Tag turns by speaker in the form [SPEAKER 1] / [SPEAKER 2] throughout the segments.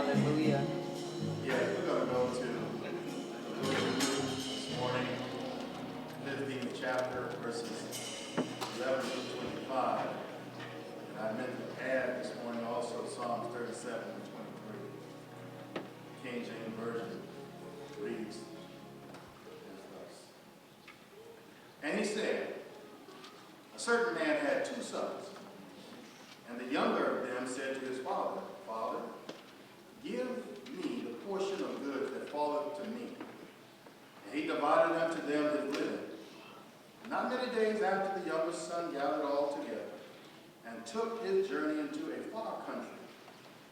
[SPEAKER 1] Hallelujah.
[SPEAKER 2] Yeah, we're going to go to the book of Luke this morning, 15th chapter, verses 11 through 25. And I meant to add this morning also Psalms 37 and 23. King James Version reads as thus. And he said, a certain man had two sons, and the younger of them said to his father, Father, give me the portion of goods that falleth to me. And he divided unto them his living. Not many days after, the youngest son gathered all together, and took his journey into a far country,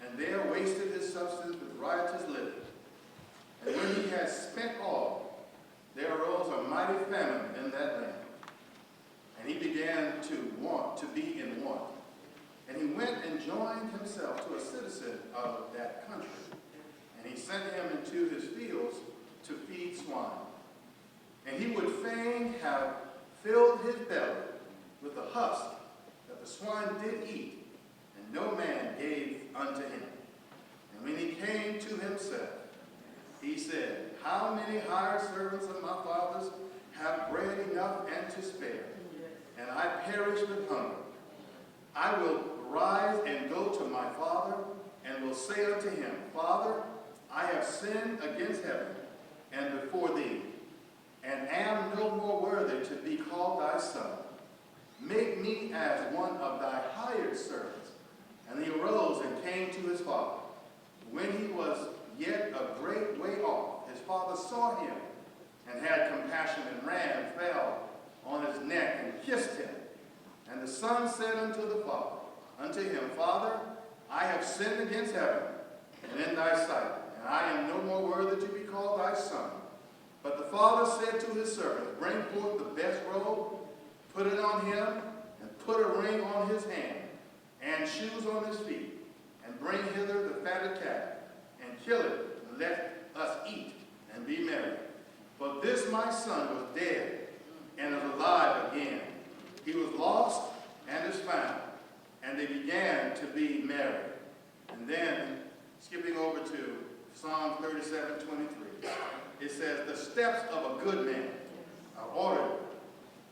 [SPEAKER 2] and there wasted his substance with riotous living. And when he had spent all, there arose a mighty famine in that land. And he began to be in want. And he went and joined himself to a citizen of that country. And he sent him into his fields to feed swine. And he would fain have filled his belly with the husk that the swine did eat, and no man gave unto him. And when he came to himself, he said, how many hired servants of my father's have bread enough and to spare, and I perish with hunger? I will rise and go to my father, and will say unto him, Father, I have sinned against heaven and before thee, and am no more worthy to be called thy son. Make me as one of thy hired servants. And he arose and came to his father. When he was yet a great way off, his father saw him, and had compassion, and ran and fell on his neck and kissed him. And the son said unto him, Father, I have sinned against heaven and in thy sight, and I am no more worthy to be called thy son. But the father said to his servants, Bring forth the best robe, put it on him, and put a ring on his hand, and shoes on his feet, and bring hither the fatted calf, and kill it, and let us eat and be merry. For this my son was dead, and is alive again. He was lost, and is found. And they began to be merry. And then, skipping over to Psalm 37:23, it says, the steps of a good man are ordered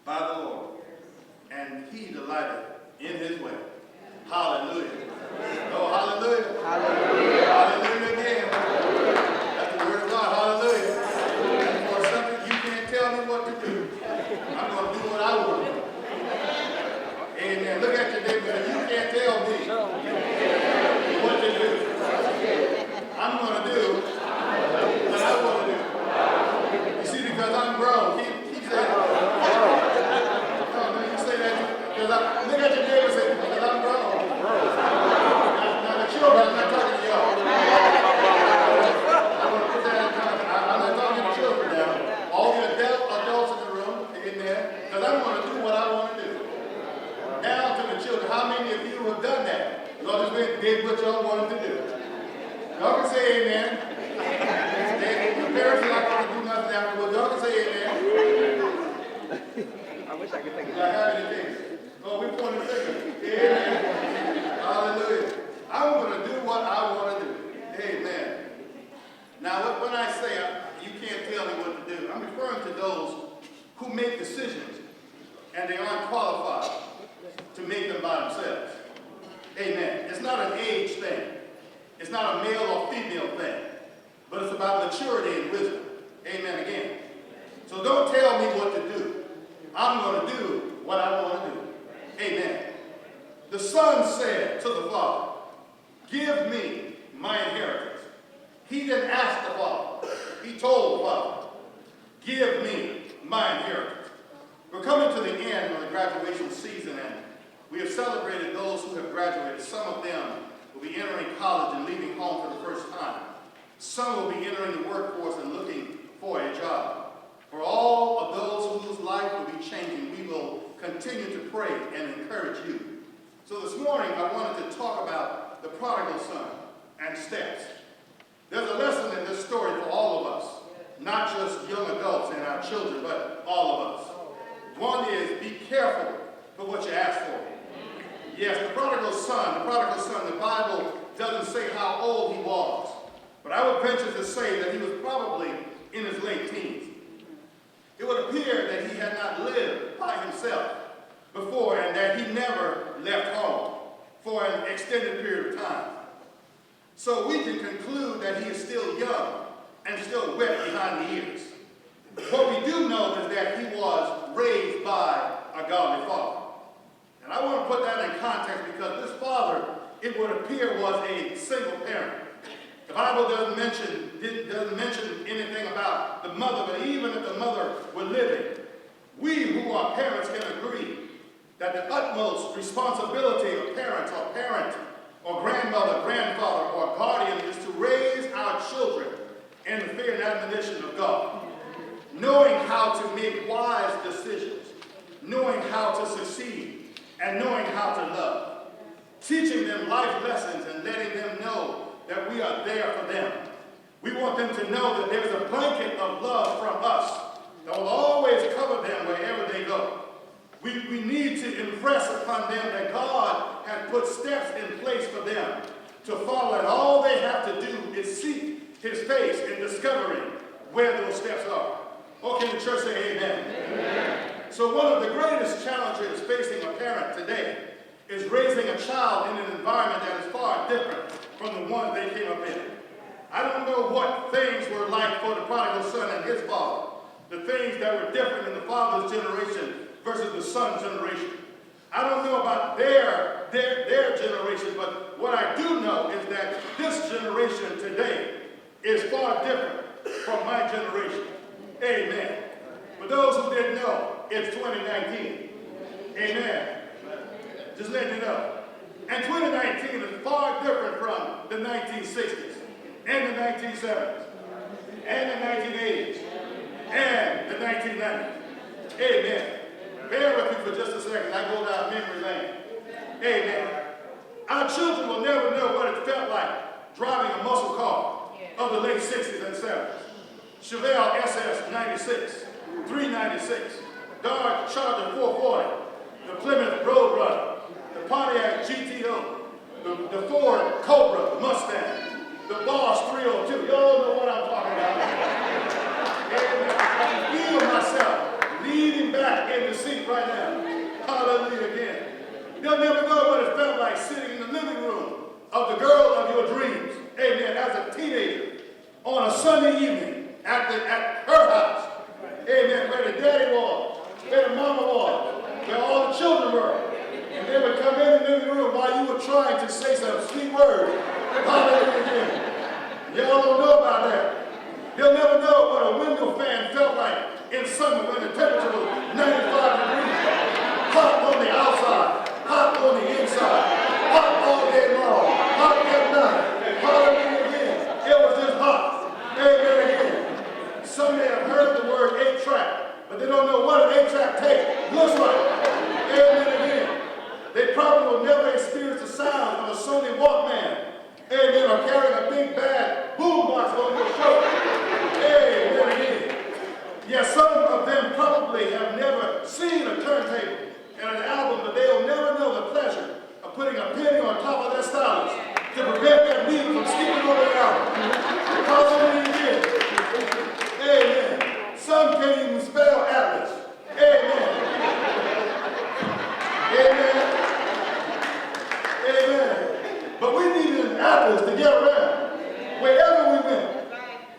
[SPEAKER 2] by the Lord, and he delighteth in his way. Hallelujah. Oh, hallelujah. Hallelujah. Hallelujah again. That's the word of God. Hallelujah. And for something you can't tell me what to do, I'm going to do what I want to do. Amen. Look at your neighbor and you can't tell me what to do. I'm going to do what I want to do. You see, because I'm grown. Keep saying that. You say that because look at your neighbor and say, because I'm grown. Now the children, I'm not talking to y'all. I want to put that in context. I'm not talking to children now. All the adults in the room, amen, because I'm going to do what I want to do. Now to the children, how many of you have done that? Y'all just did what y'all wanted to do. Y'all can say amen. The parents are not going to do nothing afterwards. Y'all can say amen.
[SPEAKER 1] I wish I could take it.
[SPEAKER 2] Do I have anything? Oh, we pointing fingers. Amen. Hallelujah. I'm going to do what I want to do. Amen. Now, when I say you can't tell me what to do, I'm referring to those who make decisions and they aren't qualified to make them by themselves. Amen. It's not an age thing. It's not a male or female thing. But it's about maturity and wisdom. Amen again. So don't tell me what to do. I'm going to do what I want to do. Amen. The son said to the father, give me my inheritance. He didn't ask the father. He told the father, give me my inheritance. We're coming to the end of the graduation season, and we have celebrated those who have graduated. Some of them will be entering college and leaving home for the first time. Some will be entering the workforce and looking for a job. For all of those whose life will be changing, we will continue to pray and encourage you. So this morning, I wanted to talk about the prodigal son and steps. There's a lesson in this story for all of us, not just young adults and our children, but all of us. One is be careful for what you ask for. Yes, the prodigal son, the Bible doesn't say how old he was. venture to say that he was probably in his late teens. It would appear that he had not lived by himself before and that he never left home for an extended period of time. So we can conclude that he is still young and still wet behind the ears. What we do know is that he was raised by a godly father. And I want to put that in context because this father, it would appear, was a single parent. The Bible doesn't mention anything about the mother, but even if the mother were living, we who are parents can agree that the utmost responsibility of parents or parent or grandmother, grandfather, or guardian is to raise our children in the fear and admonition of God, knowing how to make wise decisions, knowing how to succeed, and knowing how to love, teaching them life lessons and letting them know that we are there for them. We want them to know that there's a blanket of love from us that will always cover them wherever they go. We need to impress upon them that God has put steps in place for them to follow, and all they have to do is seek his face in discovering where those steps are. Oh, can the church say amen? Amen. So one of the greatest challenges facing a parent today is raising a child in an environment that is far different from the one they came up in. I don't know what things were like for the prodigal son and his father, the things that were different in the father's generation versus the son's generation. I don't know about their generation, but what I do know is that this generation today is far different from my generation. Amen. For those who didn't know, it's 2019. Amen. Just letting you know. And 2019 is far different from the 1960s and the 1970s and the 1980s and the 1990s. Amen. Bear with me for just a second. I go down memory lane. Amen. Our children will never know what it felt like driving a muscle car of the late 60s and 70s. Chevelle SS 96, 396, Dodge Charger 440, the Plymouth Roadrunner, the Pontiac GTO, the Ford Cobra Mustang, the Boss 302. Y'all know what I'm talking about. And I can feel myself leaning back in the seat right now. Hallelujah again. You'll never know what it felt like sitting in the living room of the girl of your dreams. Amen. As a teenager on a Sunday evening at her house. Amen. Where the daddy was, where the mama was, where all the children were. And they would come in the living room while you were trying to say some sweet words. Hallelujah again. Y'all don't know about that. You'll never know what a window fan felt like in summer when the temperature was 95 degrees. Hot on the outside, hot on the inside, hot all day long, hot at night. Hallelujah again. It was just hot. Amen again. Some may have heard the word 8-track, but they don't know what an 8-track tape looks like. Amen again. They probably will never experience the sound of a Sony Walkman. Amen. Or carrying a big bad boombox on your shoulder. Amen again. Yes, some of them probably have never seen a turntable and an album, but they'll never know the pleasure of putting a penny on top of their stylus to prevent that needle from skipping over the album. Hallelujah again. Amen. Some can't even spell Atlas. Amen. Amen. Amen. But we needed an Atlas to get around. Wherever we went.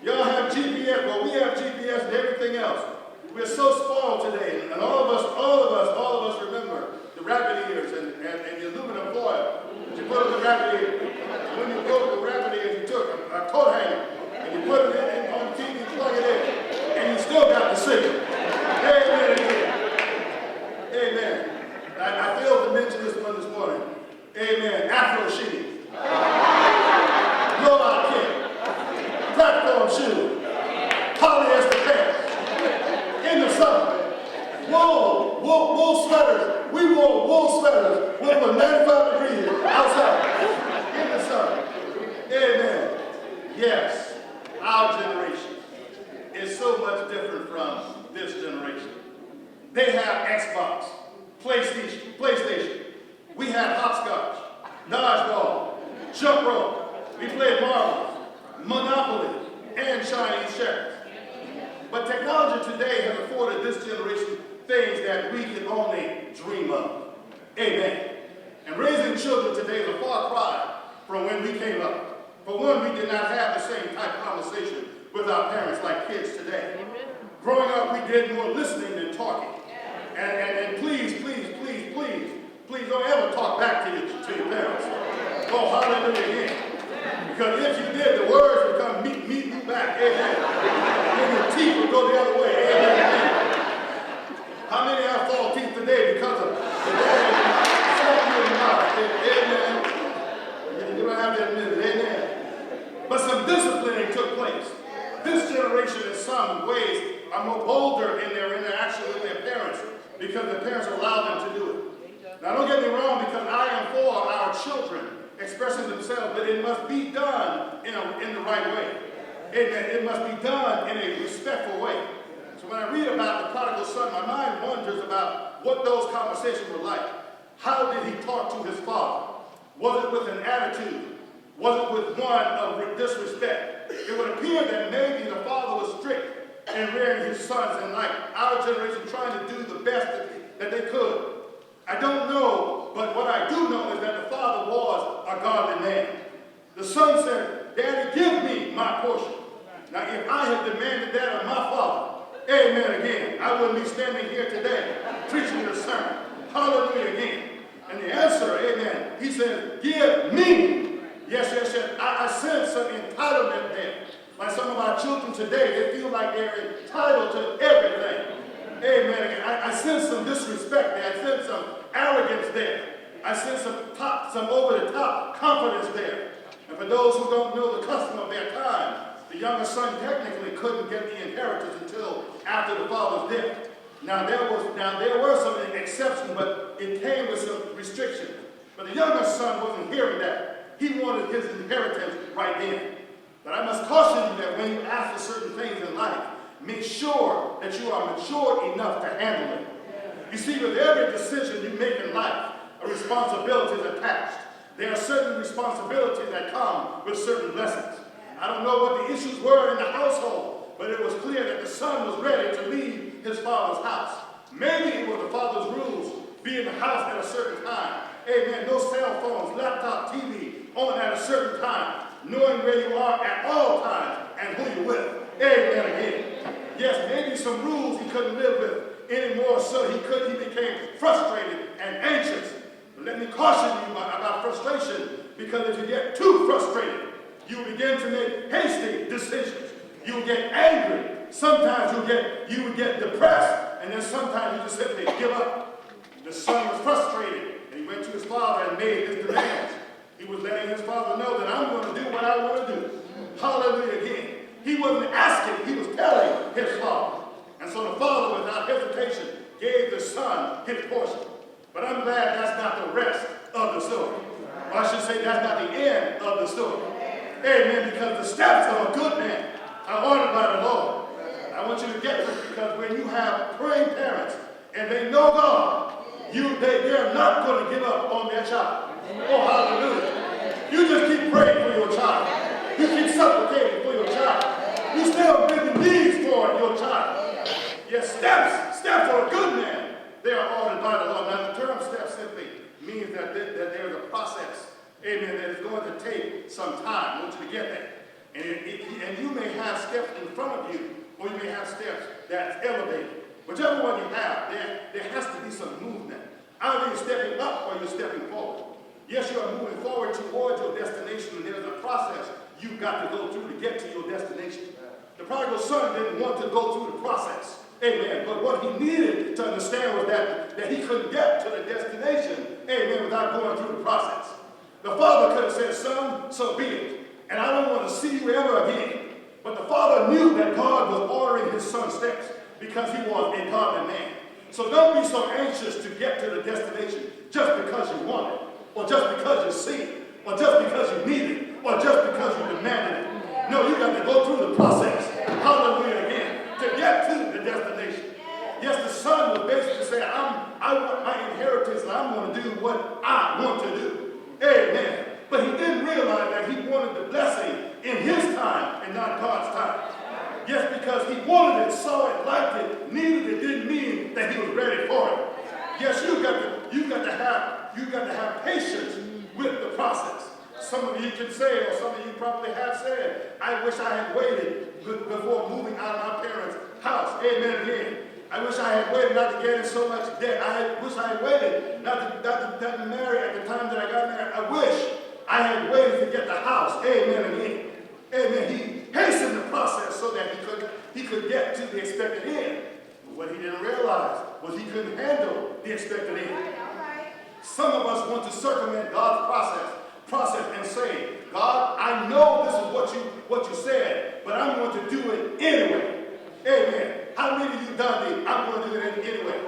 [SPEAKER 2] Y'all have GPS, well, we have GPS and everything else. We're so spoiled today, and all of us remember the rabbit ears and the aluminum foil that you put on the rabbit ear. And when you broke the rabbit ears, you took a coat hanger and you put it in on the TV, plug it in, and you still got the signal. Amen again. Amen. I failed to mention this one this morning. Amen. Afro sheeting. Blowout kit. Platform shoes. Polyester pants. In the summer. Wool sweaters. We wore wool sweaters when it was 95 degrees outside. In the summer. Amen. Yes, our generation is so much different from this generation. They have Xbox, PlayStation. We had hopscotch, dodgeball, jump rope. We played marbles, Monopoly, shepherds. But technology today has afforded this generation things that we can only dream of. Amen. And raising children today is a far cry from when we came up. For one, we did not have the same type of conversation with our parents like kids today. Amen. Growing up, we did more listening than talking. And please don't ever talk back to your parents. Oh, hallelujah again. Because if you did, the words would come meet you back. Amen. And your teeth would go the other way. Amen. How many have false teeth today because of the Amen. You don't have to admit it. Amen. But some disciplining took place. This generation in some ways are more bolder in their interaction with their parents because their parents allow them to do it. Now don't get me wrong, because I am for our children expressing themselves, but it must be done in the right way. It must be done in a respectful way. So when I read about the prodigal son, my mind wonders about what those conversations were like. How did he talk to his father? Was it with an attitude? Was it with one of disrespect? It would appear that maybe the father was strict in rearing his sons, and like our generation trying to do the best that they could. I don't know, but what I do know is that the father was a godly man. The son said, Daddy, give me my portion. Now, if I had demanded that of my father, amen again, I wouldn't be standing here today preaching this sermon. Hallelujah again. And the answer, amen, he said, give me. Yes. I sense some entitlement there. Like some of our children today, they feel like they're entitled to everything. Amen again. I sense some disrespect there. I sense some arrogance there. I sense some over-the-top confidence there. And for those who don't know the custom of their time, the younger son technically couldn't get the inheritance until after the father's death. Now there were some exceptions, but it came with some restrictions. But the younger son wasn't hearing that. He wanted his inheritance right then. But I must caution you that when you ask for certain things in life, make sure that you are mature enough to handle it. You see, with every decision you make in life, a responsibility is attached. There are certain responsibilities that come with certain blessings. I don't know what the issues were in the household, but it was clear that the son was ready to leave his father's house. Maybe it was the father's rules, be in the house at a certain time. Amen. No cell phones, laptop, TV on at a certain time. Knowing where you are at all times and who you're with. Amen again. Yes, maybe some rules he couldn't live with anymore, so he became frustrated and anxious. But let me caution you about frustration, because if you get too frustrated, you begin to make hasty decisions. You will get angry. Sometimes you would get depressed, and then sometimes you just simply give up. The son was frustrated, and he went to his father and made his demands. He was letting his father know that I'm going to do what I want to do. Hallelujah again. He wasn't asking, he was telling his father. And so the father, without hesitation, gave the son his portion. But I'm glad that's not the rest of the story. Or I should say that's not the end of the story. Amen, because the steps of a good man are ordered by the Lord. I want you to get this, because when you have praying parents and they know God, they're not going to give up on their child. Oh, hallelujah. You just keep praying for your child. You keep supplicating for your child. You still bring needs for your child. Yes, steps for a good man, they are ordered by the Lord. Now, the term step simply means that there's a process, amen, that is going to take some time. I want you to get that. And you may have steps in front of you, or you may have steps that's elevated. Whichever one you have, there has to be some movement. Either you're stepping up or you're stepping forward. Yes, you are moving forward towards your destination, and there's a process you've got to go through to get to your destination. The prodigal son didn't want to go through the process. Amen. But what he needed to understand was that he couldn't get to the destination, amen, without going through the process. The father could have said, son, so be it. And I don't want to see you ever again. But the father knew that God was ordering his son's steps because he was a godly man. So don't be so anxious to get to the destination just because you want it, or just because you see it, or just because you need it, or just because you demanded it. No, you got to go through the process. Hallelujah again. To get to the destination. Yes, the son was basically saying, I want my inheritance and I'm going to do what I want to do. Amen. But he didn't realize that he wanted the blessing in his time and not God's time. Just because he wanted it, saw it, liked it, needed it, didn't mean that he was ready for it. Yes, you got to have patience with the process. Some of you can say, or some of you probably have said, I wish I had waited before moving out of my parents' house. Amen again. I wish I had waited not to get in so much debt. I wish I had waited not to marry at the time that I got married. I wish I had waited to get the house. Amen again. Amen. He hastened the process so that he could get to the expected end. But what he didn't realize was he couldn't handle the expected end. Some of us want to circumvent God's process and say, God, I know this is what you said, but I'm going to do it anyway. Amen. How many of you done it? I'm going to do it anyway.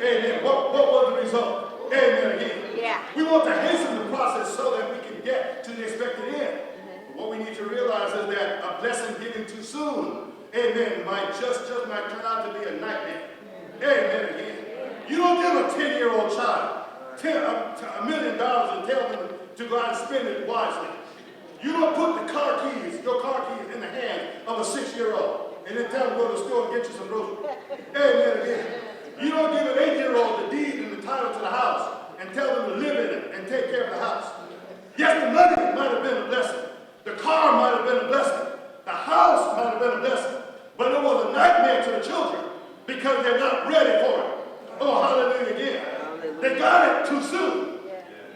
[SPEAKER 2] Amen. What was the result? Amen again. Yeah. We want to hasten the process so that we can get to the expected end. But what we need to realize is that a blessing given too soon, amen, might might turn out to be a nightmare. Amen again. You don't give a 10-year-old child $1 million and tell them to go out and spend it wisely. You don't put your car keys in the hand of a 6-year-old and then tell them to go to the store and get you some groceries. Amen again. You don't give an 8-year-old the deed and the title to the house and tell them to live in it and take care of the house. Yes, the money might have been a blessing. The car might have been a blessing. The house might have been a blessing. But it was a nightmare to the children because they're not ready for it. Oh, hallelujah again. They got it too soon.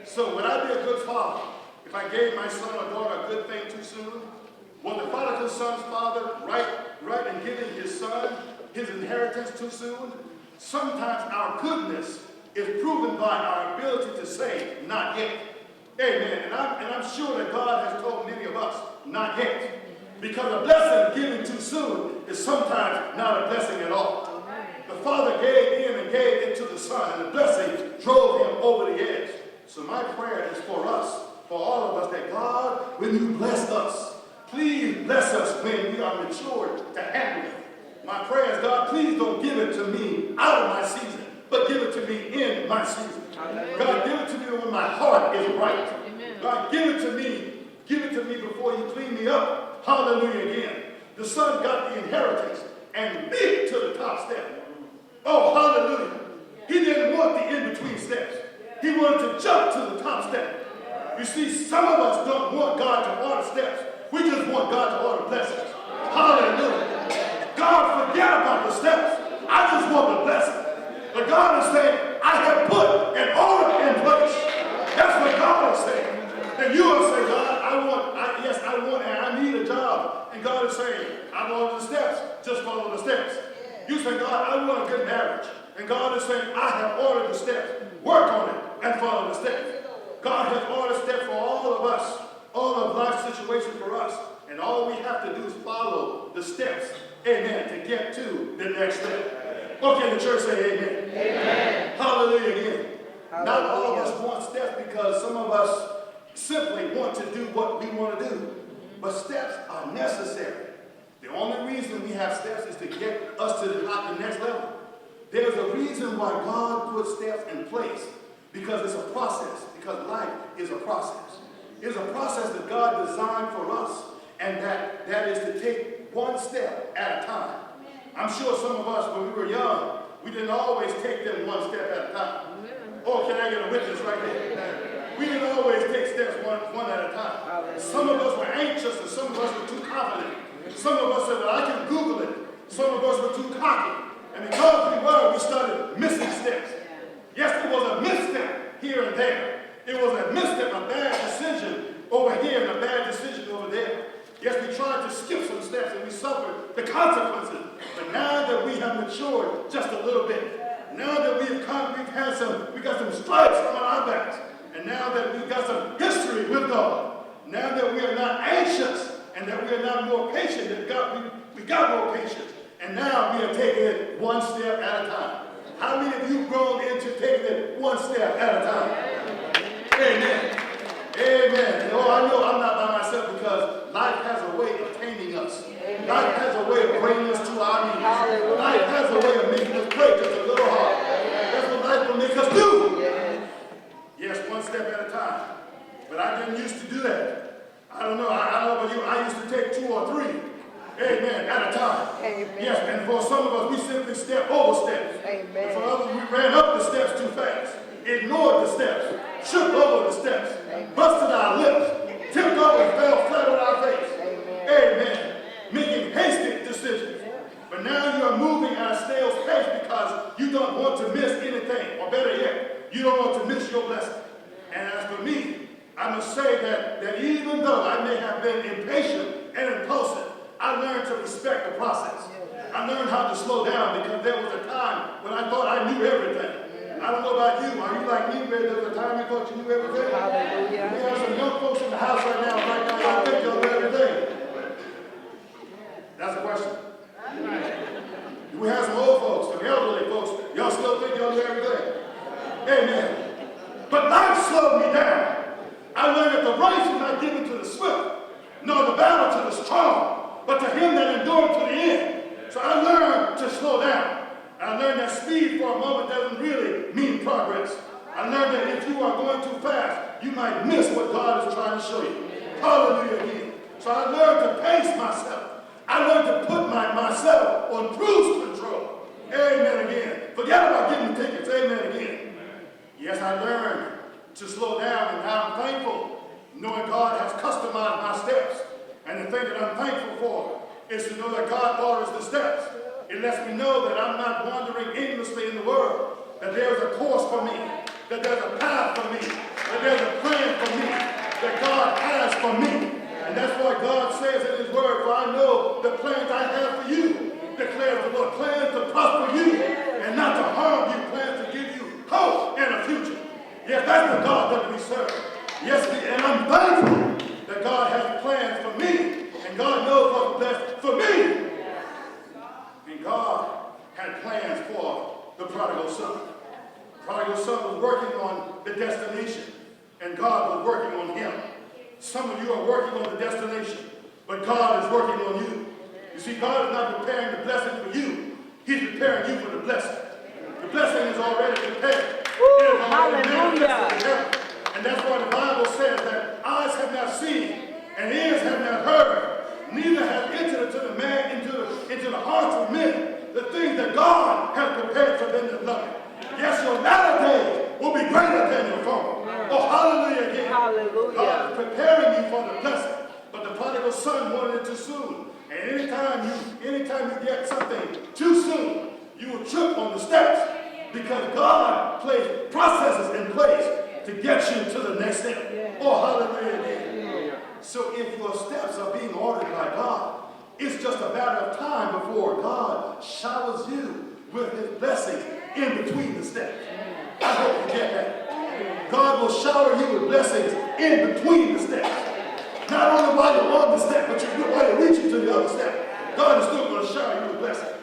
[SPEAKER 2] So would I be a good father if I gave my son or daughter a good thing too soon? Was the prodigal son's father right in giving his son his inheritance too soon? Sometimes our goodness is proven by our ability to say, not yet. Amen. And I'm sure that God has told many of us, not yet. Because a blessing given too soon is sometimes not a blessing at all. The father gave in and gave it to the son, and the blessing drove him over the edge. So my prayer is for us, for all of us, that God, when you bless us, please bless us when we are matured to handle it. My prayer is, God, please don't give it to me out of my season, but give it to me in my season. God, give it to me when my heart is right. God, give it to me before you clean me up. Hallelujah again. The son got the inheritance and leaped to the top step. Oh, hallelujah. He didn't want the in-between steps. He wanted to jump to the top step. You see, some of us don't want God to order steps. We just want God to order blessings. Hallelujah. God, forget about the steps. I just want the blessing. But God is saying, I have put an order in place. That's what God is saying. And you will say, God, I want, and I need a job. And God is saying, I want the steps. Just follow the steps. You say, God, I want a good marriage. And God is saying, I have ordered the steps. Work on it and follow the steps. God has ordered steps for all of us, all of life's situation for us. And all we have to do is follow the steps, amen, to get to the next step. Okay, the church say amen. Amen. Hallelujah again. Hallelujah. Not all of us want steps because some of us simply want to do what we want to do. But steps are necessary. The only reason we have steps is to get us to the next level. There's a reason why God put steps in place. Because it's a process. Because life is a process. It's a process that God designed for us. And that is to take one step at a time. I'm sure some of us, when we were young, we didn't always take them one step at a time. Oh, can I get a witness right there? We didn't always take steps one at a time. Some of us were anxious and some of us were too confident. Some of us said, well, I can Google it. Some of us were too cocky. And because we started missing steps. Yes, it was a misstep here and there. It was a misstep, a bad decision over here and a bad decision over there. Yes, we tried to skip some steps and we suffered the consequences. But now that we have matured just a little bit, now that we got some stripes on our backs, and now that we've got some history with God, now that we are not anxious and that we are not more patient, that we got more patience, and now we are taking it one step at a time. How many of you grown into taking it one step at a time? Amen. Amen. And I know I'm not by myself because life has a way of taming us. Amen. Life has a way of bringing us to our knees. Hallelujah. Life has a way of making us pray just a little hard. That's what life will make us do. Yes, one step at a time. But I didn't used to do that. I don't know about you. I used to take 2 or 3. Amen. At a time.
[SPEAKER 1] Amen.
[SPEAKER 2] Yes, and for some of us, we simply step over steps.
[SPEAKER 1] Amen.
[SPEAKER 2] And for others, we ran up the steps too fast, ignored the steps, tripped over the steps, busted our lips, tipped over and fell flat on our face. Amen. Making hasty decisions. But now you are moving at a snail's pace because you don't want to miss anything. Or better yet, you don't want to miss your blessing. And as for me, I must say that even though I may have been impatient and impulsive, I learned to respect the process. I learned how to slow down because there was a time when I thought I knew everything. I don't know about you. Are you like me where there was a time you thought you knew everything?
[SPEAKER 1] Hallelujah.
[SPEAKER 2] We have some young folks in the house right now. Y'all think y'all know everything. That's the question. We have some old folks, some elderly folks. Y'all still think y'all know everything? Amen. But life slowed me down. I learned that the race is not given to the swift, nor the battle to the strong, but to him that endureth to the end. So I learned to slow down. I learned that speed for a moment doesn't really mean progress. I learned that if you are going too fast, you might miss what God is trying to show you. Hallelujah again. So I learned to pace myself. I learned to put myself on cruise control. Amen again. Forget about getting tickets. Amen again. Yes, I learned to slow down, and now I'm thankful, knowing God has customized my steps. And the thing that I'm thankful for is to know that God orders the steps. It lets me know that I'm not wandering aimlessly in the world, that there's a course for me, that there's a path for me, that there's a plan for me, that God has for me. And that's why God says in his word, for I know the plans I have for you, declares the Lord, plans to prosper you and not to harm you, plans to give you hope and a future. Yes, that's the God that we serve. Yes, and I'm thankful that God has plans for me, and God knows what's best for me. And God had plans for the prodigal son. The prodigal son was working on the destination, and God was working on him. Some of you are working on the destination, but God is working on you. You see, God is not preparing the blessing for you. He's preparing you for the blessing. The blessing is already prepared. It is already manifested in heaven. And that's why the Bible says that eyes have not seen and ears have not heard, neither have entered into the hearts of men the things that God has prepared for them that love him. Yes, your latter days will be greater than your former. Oh, hallelujah again.
[SPEAKER 1] Hallelujah.
[SPEAKER 2] God is preparing you for the blessing. But the prodigal son wanted it too soon. And anytime you get something too soon, you will trip on the steps. Because God placed processes in place to get you to the next step. Yeah. Oh, hallelujah again. Yeah. So if your steps are being ordered by God, it's just a matter of time before God showers you with his blessings in between the steps. I hope you get that. God will shower you with blessings in between the steps. Not only while you're on the step, but while you're reaching to the other step. God is still going to shower you with blessings.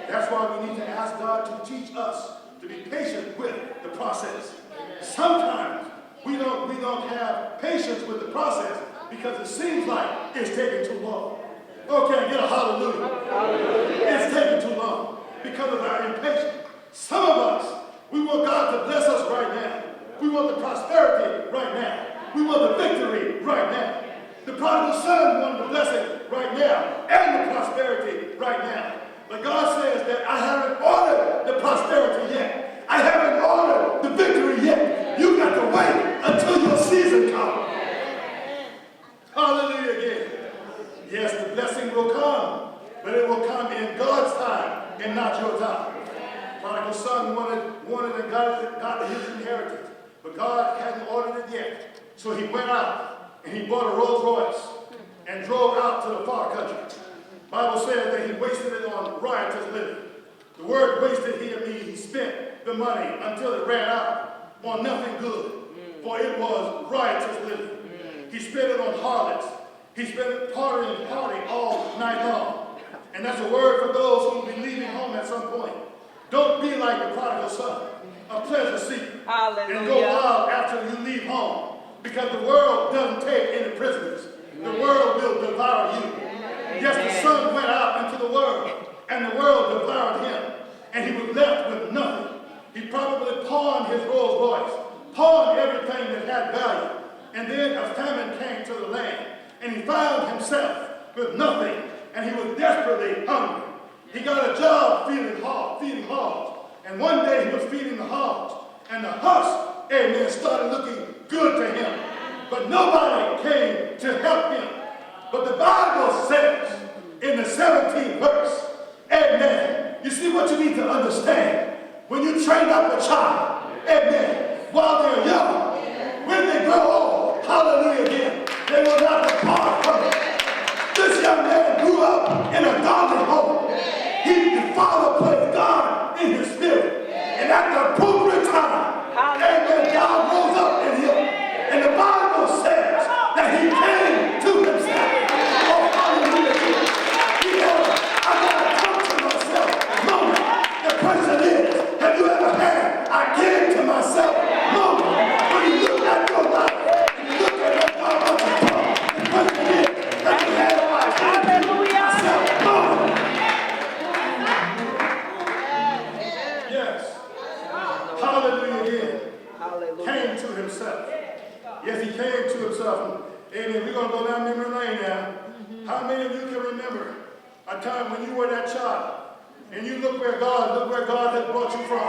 [SPEAKER 2] That's why we need to ask God to teach us to be patient with the process. Sometimes we don't have patience with the process because it seems like it's taking too long. Okay, get a hallelujah. Hallelujah. It's taking too long because of our impatience. Some of us, we want God to bless us right now. We want the prosperity right now. We want the victory right now. The prodigal son wanted the blessing right now and the prosperity right now. But God says that I haven't ordered the prosperity yet. I haven't ordered the victory yet. You got to wait until your season comes. Hallelujah again. Yes, the blessing will come, but it will come in God's time and not your time. Prodigal son wanted and got his inheritance, but God hadn't ordered it yet. So he went out and he bought a Rolls Royce and drove out to the far country. The Bible says that he wasted it on riotous living. The word wasted here means he spent the money until it ran out on nothing good, for it was riotous living. He spent it on harlots. He spent it partying all night long. And that's a word for those who will be leaving home at some point. Don't be like the prodigal son, a pleasure seeker, and go wild after you leave home, because the world doesn't take any prisoners. The world will devour you. Yes, the son went out into the world, and the world devoured him, and he was left with nothing. He probably pawned his Rolls Royce, pawned everything that had value, and then a famine came to the land, and he found himself with nothing, and and he was desperately hungry. He got a job feeding hogs. And one day he was feeding the hogs, and the husk, amen, started looking good to him. But nobody came to help him. But the Bible says in the 17th verse, amen, you see what you need to understand. When you train up a child, amen, while they're young, when they grow old, hallelujah again, they will not depart from it. This young man grew up in a godly home. His father placed God in his spirit. And at the appropriate time, amen, God rose up in him. And the Bible says that he came to himself. Oh, hallelujah. He said, I got to come to myself moment. The question is, have you ever had, I came to myself moment? When you look at your life, and you look at what God wants to do, the question is, have you had, I came to myself moment? Yes. Hallelujah again. Hallelujah. Came to himself. Yes, he came to himself. Amen. We're going to go down memory lane now. How many of you can remember a time when you were that child and you look where God has brought you from?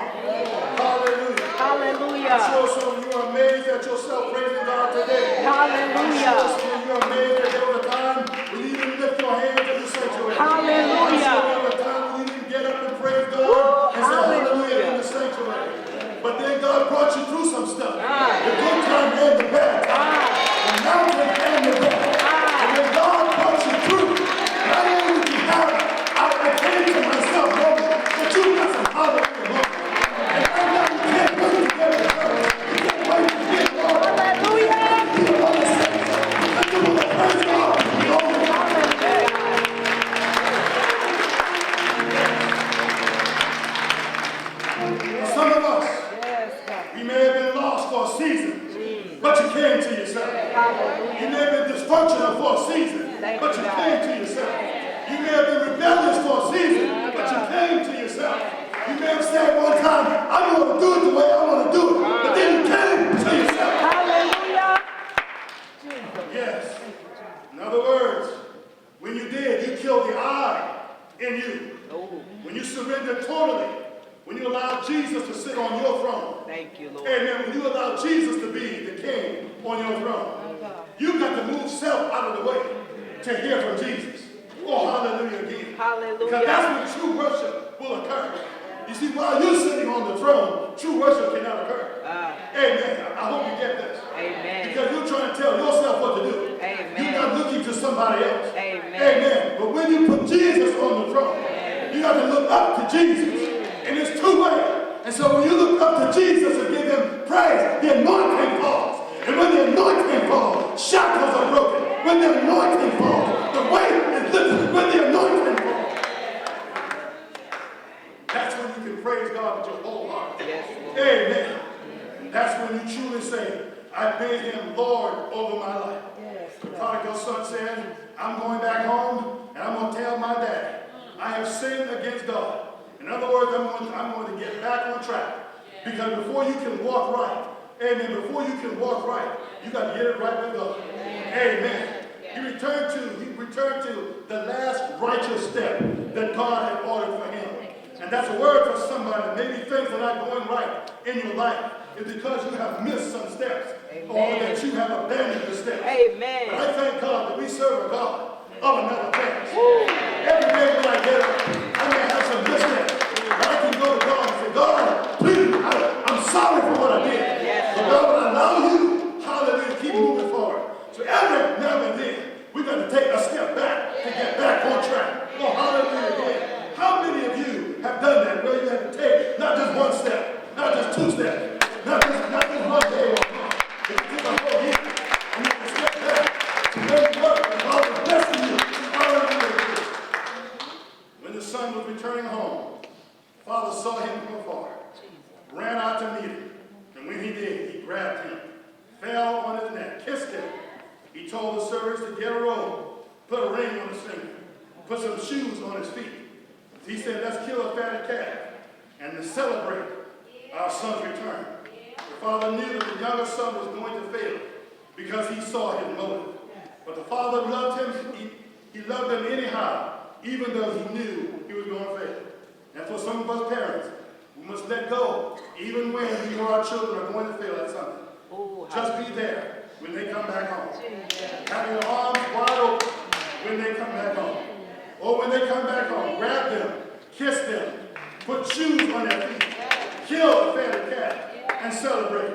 [SPEAKER 2] Hallelujah. Hallelujah. I'm sure some of you are amazed at yourself praising God today. Hallelujah. I'm sure some of you are amazed that there was a time when you didn't lift your hands in the sanctuary. Hallelujah. I'm sure there was a time when you didn't get up and praise God and say hallelujah in the sanctuary. But then God brought you through some stuff. The good time and the bad time. The mountain and the valley. And when God brought you through, not only did you have, I came to myself moment, but you got some hallelujah moment. And right now you can't wait to get it done. You can't wait to get it done. Hallelujah. You want to say something. But you want to praise God. Some of us, you may have been lost for a season, but you came to yourself. You may have been dysfunctional for a season, but you came to yourself. You may have been rebellious for a season, but you came to yourself. You may have said one time, I'm going to do it the way I want to do it, but then you came to yourself. Hallelujah. Yes. In other words, when you did, you killed the I in you. When you surrendered totally, when you allow Jesus to sit on your throne. Thank you, Lord. Amen. When you allow Jesus to be the king on your throne, you got to move self out of the way to hear from Jesus. Oh, hallelujah again. Hallelujah. Because that's when true worship will occur. You see, while you're sitting on the throne, true worship cannot occur. Amen. I hope you get this. Amen. Because you're trying to tell yourself what to do. Amen. You're not looking to somebody else. Amen. Amen. But when you put Jesus on the throne, you got to look up to Jesus. And it's two ways. And so when you look up to Jesus and give him praise, the anointing falls. And when the anointing falls, shackles are broken. When the anointing falls, the weight is lifted. When the anointing falls, that's when you can praise God with your whole heart. Yes, amen. And that's when you truly say, I made him Lord over my life. Yes, the prodigal son said, I'm going back home and I'm going to tell my dad, I have sinned against God. In other words, I'm going to get back on track. Because before you can walk right, amen, before you can walk right, you got to get it right with God. Amen. He returned to the last righteous step that God had ordered for him. And that's a word for somebody. Maybe things are not going right in your life. It's because you have missed some steps. Amen. Or that you have abandoned the steps. Amen. But I thank God that we serve a God of another chance. Every day when I get up, I may have some missteps. But I can go to God and say, God, please, I'm sorry for what I did. Yes. But God will allow you, hallelujah, keep moving forward. So every now and then, we got to take a step back to get back on track. Oh, hallelujah again. How many of you have done that where you had to take not just one step, not just two steps, not just one day or a month, but you took a whole year and you had to step back to where you were and God was blessing you. Hallelujah. When the son was returning home, Father saw him from afar, ran out to meet him, and when he did, he grabbed him, fell on his neck, kissed him. He told the servants to get a robe, put a ring on his finger, put some shoes on his feet. He said, let's kill a fatted calf and to celebrate our son's return. The father knew that the younger son was going to fail because he saw his motive. But the father loved him. He loved him anyhow. even though he knew he was going to fail. And for some of us parents, we must let go, even when we know our children are going to fail at something. Just be there when they come back home. Having your arms wide open when they come back home. Or when they come back home, grab them, kiss them, put shoes on their feet, kill the fatted cat, and celebrate.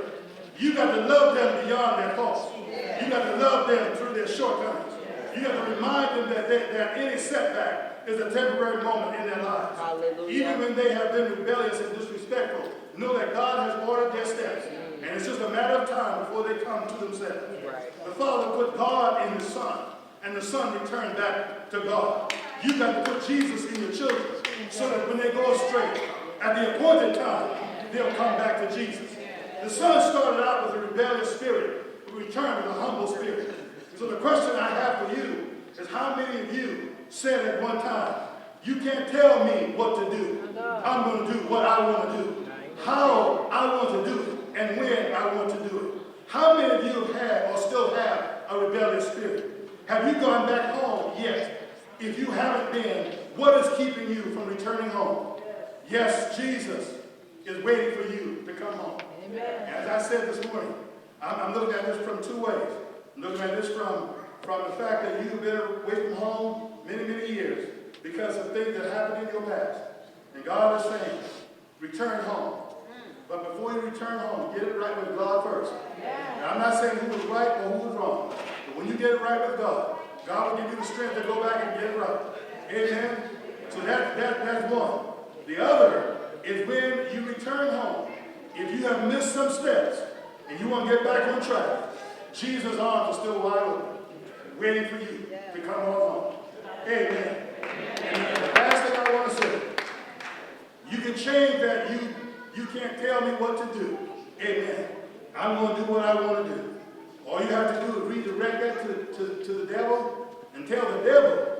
[SPEAKER 2] You got to love them beyond their faults. You got to love them through their shortcomings. You got to remind them that any setback is a temporary moment in their lives. Hallelujah. Even when they have been rebellious and disrespectful, know that God has ordered their steps. And it's just a matter of time before they come to themselves. Right. The Father put God in the Son, and the Son returned back to God. You got to put Jesus in your children so that when they go astray, at the appointed time, they'll come back to Jesus. The Son started out with a rebellious spirit, but returned with a humble spirit. So the question I have for you is, how many of you said at one time, you can't tell me what to do. I'm going to do what I want to do, how I want to do it, and when I want to do it. How many of you have had or still have a rebellious spirit? Have you gone back home yet? If you haven't been, what is keeping you from returning home? Yes, Jesus is waiting for you to come home. Amen. As I said this morning, I'm looking at this from two ways. I'm looking at this from the fact that you've been away from home many, many years because of things that happened in your past. And God is saying, return home. But before you return home, get it right with God first. Now, I'm not saying who was right or who was wrong. But when you get it right with God, God will give you the strength to go back and get it right. Amen? So that's one. The other is when you return home. If you have missed some steps and you want to get back on track, Jesus' arms are still wide open, waiting for you to come on home. Amen. And the last thing I want to say, you can change that you can't tell me what to do. Amen. I'm going to do what I want to do. All you have to do is redirect that to the devil and tell the devil